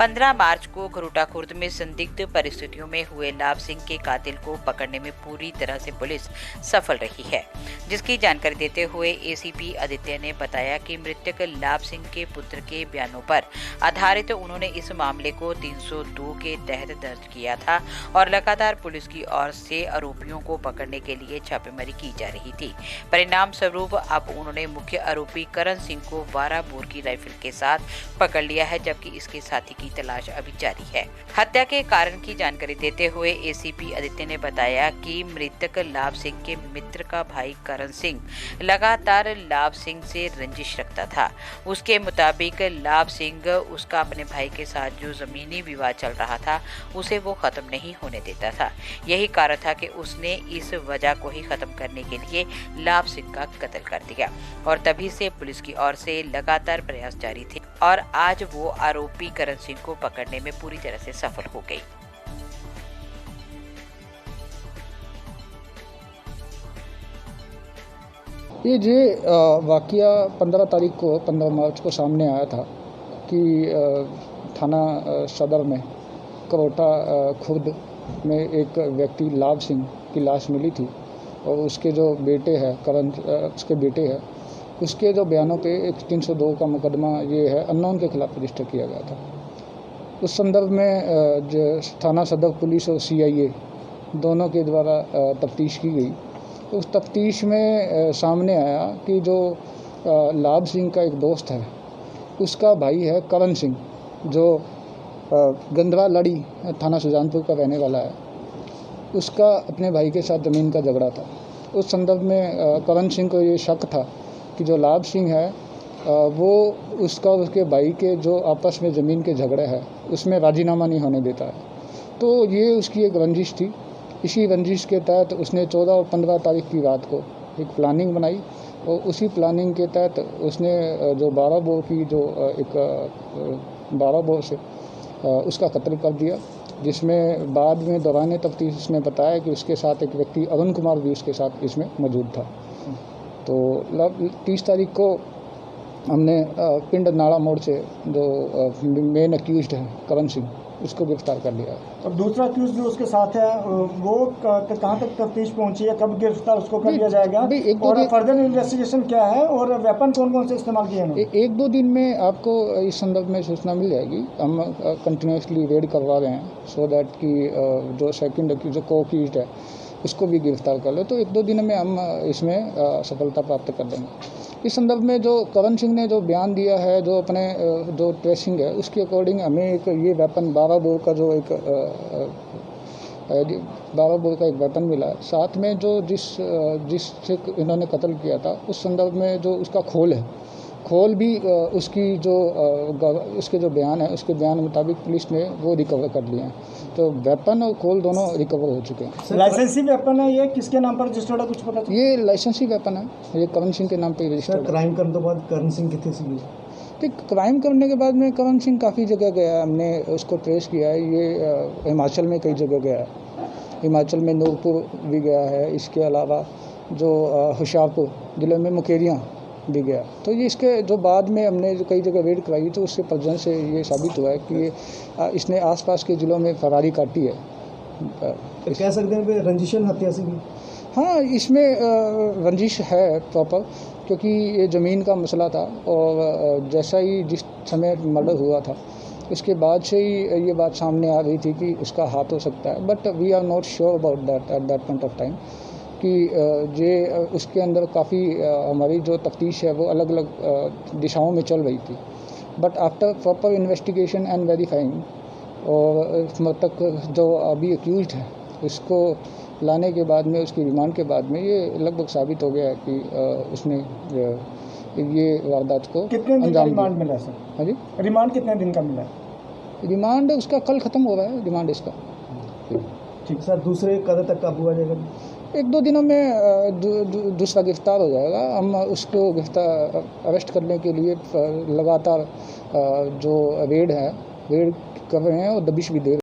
15 मार्च को घरोटा खुर्द में संदिग्ध परिस्थितियों में हुए लाभ सिंह के कातिल को पकड़ने में पूरी तरह से पुलिस सफल रही है, जिसकी जानकारी देते हुए एसीपी आदित्य ने बताया कि मृतक लाभ सिंह के पुत्र के बयानों पर आधारित उन्होंने इस मामले को 302 के तहत दर्ज किया था और लगातार पुलिस की ओर से आरोपियों को पकड़ने के लिए छापेमारी की जा रही थी। परिणाम स्वरूप अब उन्होंने मुख्य आरोपी करण सिंह को 12 बोर की राइफल के साथ पकड़ लिया है, जबकि इसके साथी की तलाश अभी जारी है। हत्या के कारण की जानकारी देते हुए एसीपी आदित्य ने बताया कि मृतक लाभ सिंह के मित्र का भाई करण सिंह लगातार लाभ सिंह से रंजिश रखता था। उसके मुताबिक लाभ सिंह उसका अपने भाई के साथ जो जमीनी विवाद चल रहा था उसे वो खत्म नहीं होने देता था। यही कारण था कि उसने इस वजह को ही खत्म करने के लिए लाभ सिंह का कत्ल कर दिया और तभी से पुलिस की ओर से लगातार प्रयास जारी थे और आज वो आरोपी करण सिंह को पकड़ने में पूरी तरह से सफल हो गई। ये वाकया 15 मार्च को सामने आया था कि थाना सदर में घरोटा खुर्द में एक व्यक्ति लाभ सिंह की लाश मिली थी और उसके जो बेटे हैं करण, उसके बेटे हैं, उसके जो बयानों पे एक 302 का मुकदमा ये है अननोन के खिलाफ रजिस्टर किया गया था। उस संदर्भ में जो थाना सदर पुलिस और सीआईए दोनों के द्वारा तफ्तीश की गई। उस तफ्तीश में सामने आया कि जो लाभ सिंह का एक दोस्त है, उसका भाई है करण सिंह, जो गंदवा लड़ी थाना सुजानपुर का रहने वाला है। उसका अपने भाई के साथ ज़मीन का झगड़ा था। उस संदर्भ में करण सिंह को ये शक था कि जो लाभ सिंह है वो उसका उसके भाई के जो आपस में ज़मीन के झगड़े हैं उसमें राजीनामा नहीं होने देता है। तो ये उसकी एक रंजिश थी। इसी रंजिश के तहत उसने 14 और 15 तारीख की रात को एक प्लानिंग बनाई और उसी प्लानिंग के तहत उसने जो 12 बोर की जो एक 12 बोर से उसका कत्ल कर दिया, जिसमें बाद में दौरान तफ्तीश उसने बताया कि उसके साथ एक व्यक्ति अरुण कुमार भी उसके साथ इसमें मौजूद था। तो 30 तारीख को हमने पिंड नाड़ा मोड़ से जो मेन अक्यूज्ड है करण सिंह, उसको गिरफ्तार कर लिया। और दूसरा अक्यूज जो उसके साथ है वो कहाँ तक तफ्तीश पहुंची है, कब गिरफ्तार उसको कर लिया जाएगा और फर्दर इन्वेस्टिगेशन क्या है और वेपन कौन कौन से इस्तेमाल किए हैं? 1-2 दिन में आपको इस संदर्भ में सूचना मिल जाएगी। हम कंटिन्यूसली रेड करवा रहे हैं सो दैट कि जो सेकंड जो को अक्यूज्ड है उसको भी गिरफ्तार कर ले, तो 1-2 दिन में हम इसमें सफलता प्राप्त कर देंगे। इस संदर्भ में जो करण सिंह ने जो बयान दिया है, जो अपने जो ट्रेसिंग है उसके अकॉर्डिंग हमें एक ये वेपन 12 बोर का जो एक 12 बोर का एक वेपन मिला है। साथ में जो जिससे इन्होंने कत्ल किया था उस संदर्भ में जो उसका खोल भी उसकी जो उसके जो बयान है उसके बयान मुताबिक पुलिस ने वो रिकवर कर लिए हैं। तो वेपन और खोल दोनों रिकवर हो चुके हैं। लाइसेंसी वेपन है ये, किसके नाम पर रजिस्टर्ड है कुछ पता? ये लाइसेंसी वेपन है, ये करण सिंह के नाम पे रजिस्टर्ड है। क्राइम करने के बाद करण सिंह कितने सी? ठीक, क्राइम करने के बाद में करण सिंह काफ़ी जगह गया है, हमने उसको ट्रेस किया है। ये हिमाचल में कई जगह गया है, हिमाचल में नूरपुर भी गया है। इसके अलावा जो होशियारपुर ज़िले में मुकेरियाँ भी गया। तो ये इसके जो बाद में हमने जो कई जगह रेड कराई तो उससे प्रजन से ये साबित हुआ है कि इसने आसपास के ज़िलों में फरारी काटी है। तो कह सकते हैं रंजिशन हत्या से भी? हाँ, इसमें रंजिश है प्रॉपर, क्योंकि ये ज़मीन का मसला था और जैसा ही जिस समय मर्डर हुआ था उसके बाद से ही ये बात सामने आ रही थी कि उसका हाथ हो सकता है। But we are not sure about that at that point of time कि ये उसके अंदर काफ़ी हमारी जो तफ्तीश है वो अलग अलग दिशाओं में चल रही थी। But after proper investigation and verifying और तक जो अभी अक्यूज्ड है उसको लाने के बाद में उसकी रिमांड के बाद में ये लगभग साबित हो गया है कि उसने ये वारदात को कितने दिन का रिमांड मिला सर? हाँ जी, रिमांड कितने दिन का मिला? रिमांड उसका कल ख़त्म हो रहा है रिमांड इसका। ठीक सर, दूसरे कदर तक काबू आ जाएगा? 1-2 दिनों में दूसरा गिरफ्तार हो जाएगा। हम उसको अरेस्ट करने के लिए लगातार जो रेड कर रहे हैं और दबिश भी दे रहे हैं।